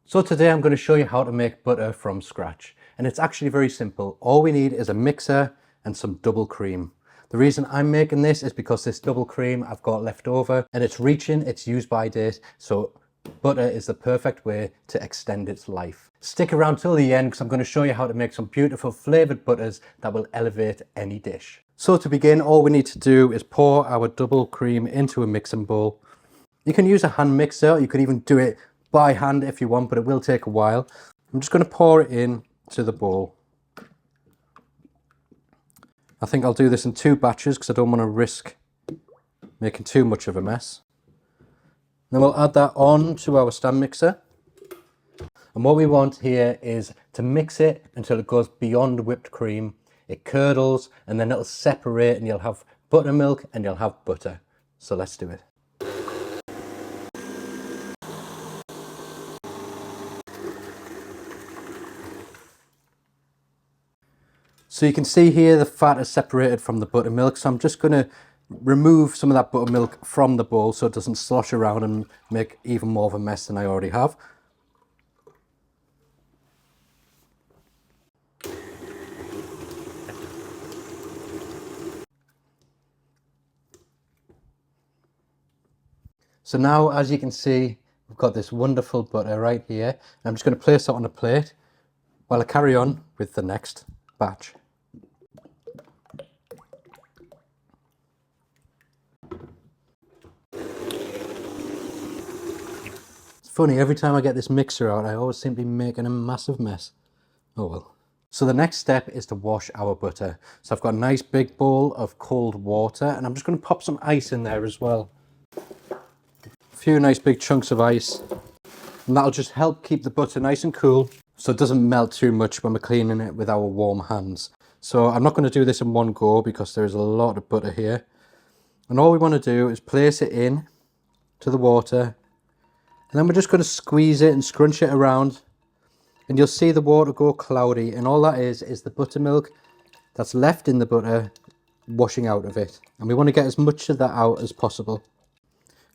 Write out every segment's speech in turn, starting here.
So today I'm going to show you how to make butter from scratch. And it's actually very simple. All we need is a mixer and some double cream. The reason I'm making this is because this double cream I've got left over and it's reaching its use by date. So butter is the perfect way to extend its life. Stick around till the end because I'm going to show you how to make some beautiful flavoured butters that will elevate any dish. So to begin, all we need to do is pour our double cream into a mixing bowl. You can use a hand mixer, you could even do it by hand if you want, but it will take a while. I'm just going to pour it in to the bowl. I think I'll do this in 2 batches because I don't want to risk making too much of a mess. Then we'll add that on to our stand mixer. And what we want here is to mix it until it goes beyond whipped cream. It curdles and then it'll separate and you'll have buttermilk and you'll have butter. So let's do it. So you can see here the fat is separated from the buttermilk, so I'm just going to remove some of that buttermilk from the bowl so it doesn't slosh around and make even more of a mess than I already have. So now, as you can see, we've got this wonderful butter right here. And I'm just going to place it on a plate while I carry on with the next batch. Funny, every time I get this mixer out, I always seem to be making a massive mess. Oh well. So the next step is to wash our butter. So I've got a nice big bowl of cold water and I'm just going to pop some ice in there as well. A few nice big chunks of ice. And that'll just help keep the butter nice and cool so it doesn't melt too much when we're cleaning it with our warm hands. So I'm not going to do this in one go because there's a lot of butter here. And all we want to do is place it in to the water. And then we're just going to squeeze it and scrunch it around and you'll see the water go cloudy, and all that is the buttermilk that's left in the butter washing out of it. And we want to get as much of that out as possible.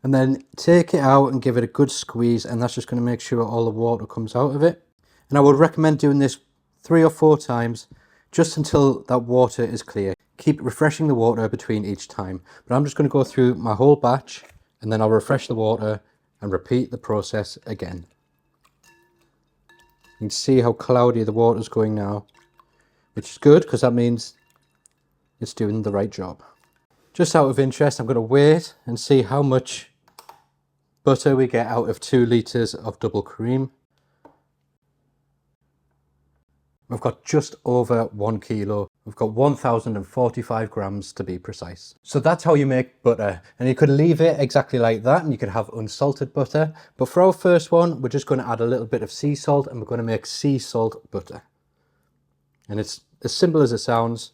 And then take it out and give it a good squeeze, and that's just going to make sure all the water comes out of it. And I would recommend doing this 3 or 4 times just until that water is clear. Keep refreshing the water between each time. But I'm just going to go through my whole batch and then I'll refresh the water and repeat the process again. You can see how cloudy the water is going now, which is good because that means it's doing the right job. Just out of interest, I'm going to wait and see how much butter we get out of 2 litres of double cream. We've got just over 1 kilo. We've got 1045 grams to be precise. So that's how you make butter. And you could leave it exactly like that and you could have unsalted butter. But for our first one, we're just going to add a little bit of sea salt and we're going to make sea salt butter. And it's as simple as it sounds.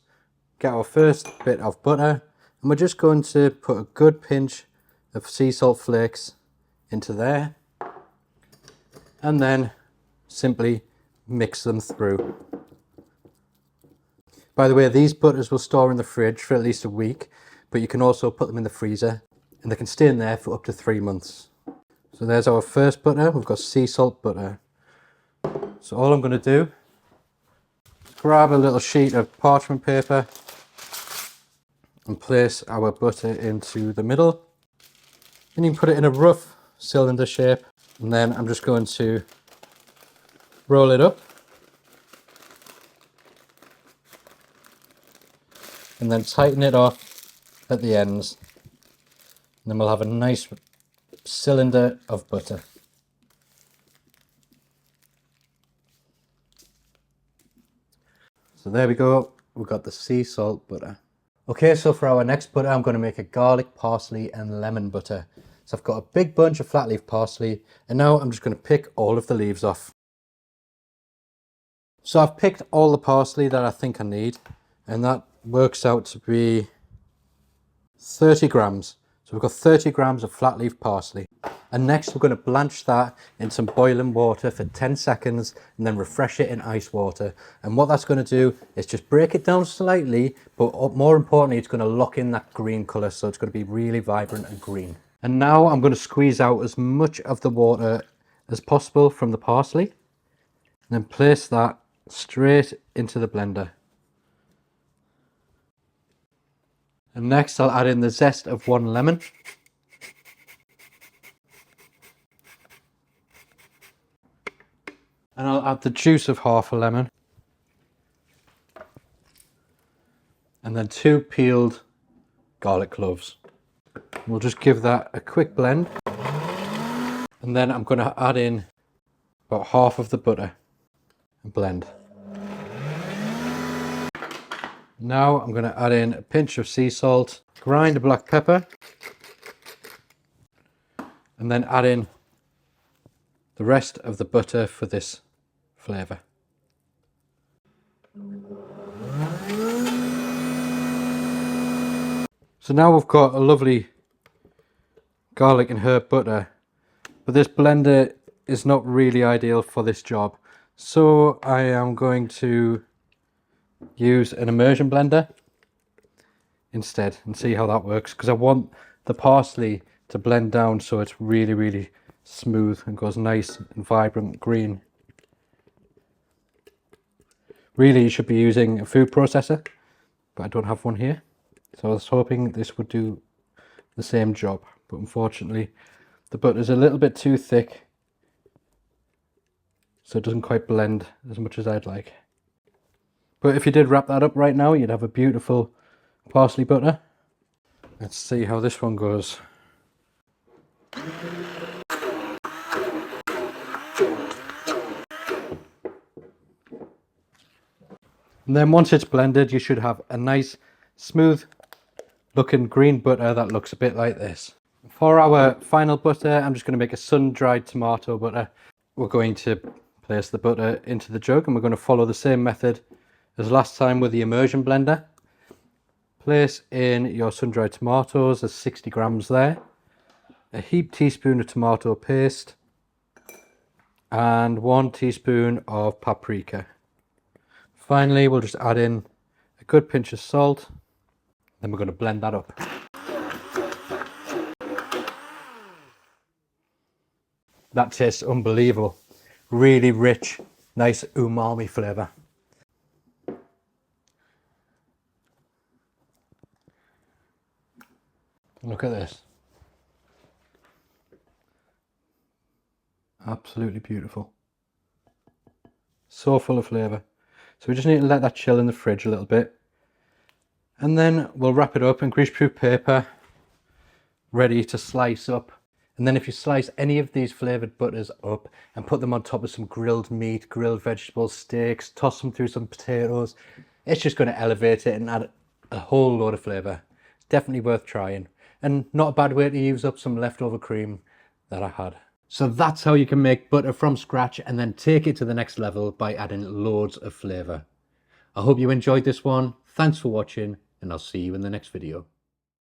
Get our first bit of butter and we're just going to put a good pinch of sea salt flakes into there. And then simply mix them through. By the way, these butters will store in the fridge for at least a week, but you can also put them in the freezer and they can stay in there for up to 3 months. So there's our first butter. We've got sea salt butter. So all I'm going to do is grab a little sheet of parchment paper and place our butter into the middle. And you can put it in a rough cylinder shape. And then I'm just going to roll it up and then tighten it off at the ends, and then we'll have a nice cylinder of butter. So there we go, we've got the sea salt butter. Okay, so for our next butter I'm going to make a garlic, parsley and lemon butter. So I've got a big bunch of flat leaf parsley and now I'm just going to pick all of the leaves off. So I've picked all the parsley that I think I need, and that works out to be 30 grams. So we've got 30 grams of flat leaf parsley. And next we're going to blanch that in some boiling water for 10 seconds and then refresh it in ice water. And what that's going to do is just break it down slightly, but more importantly, it's going to lock in that green colour. So it's going to be really vibrant and green. And now I'm going to squeeze out as much of the water as possible from the parsley, and then place that straight into the blender. And next I'll add in the zest of 1 lemon. And I'll add the juice of half a lemon. And then 2 peeled garlic cloves. We'll just give that a quick blend. And then I'm going to add in about half of the butter and blend. Now I'm going to add in a pinch of sea salt, grind a black pepper, and then add in the rest of the butter for this flavour. So now we've got a lovely garlic and herb butter, but this blender is not really ideal for this job. So I am going to use an immersion blender instead and see how that works, because I want the parsley to blend down so it's really smooth and goes nice and vibrant green. Really, you should be using a food processor, but I don't have one here. So I was hoping this would do the same job, but unfortunately the butter is a little bit too thick, so it doesn't quite blend as much as I'd like. But if you did wrap that up right now, you'd have a beautiful parsley butter. Let's see how this one goes. And then once it's blended, you should have a nice smooth looking green butter that looks a bit like this. For our final butter, I'm just going to make a sun-dried tomato butter. We're going to place the butter into the jug, and we're going to follow the same method as last time with the immersion blender. Place in your sun-dried tomatoes, there's 60 grams there, a heaped teaspoon of tomato paste, and 1 teaspoon of paprika. Finally, we'll just add in a good pinch of salt, then we're going to blend that up. That tastes unbelievable. Really rich, nice umami flavour. Look at this. Absolutely beautiful. So full of flavour. So we just need to let that chill in the fridge a little bit. And then we'll wrap it up in greaseproof paper, ready to slice up. And then if you slice any of these flavoured butters up and put them on top of some grilled meat, grilled vegetables, steaks, toss them through some potatoes, it's just going to elevate it and add a whole load of flavour. It's definitely worth trying. And not a bad way to use up some leftover cream that I had. So that's how you can make butter from scratch and then take it to the next level by adding loads of flavour. I hope you enjoyed this one. Thanks for watching, and I'll see you in the next video.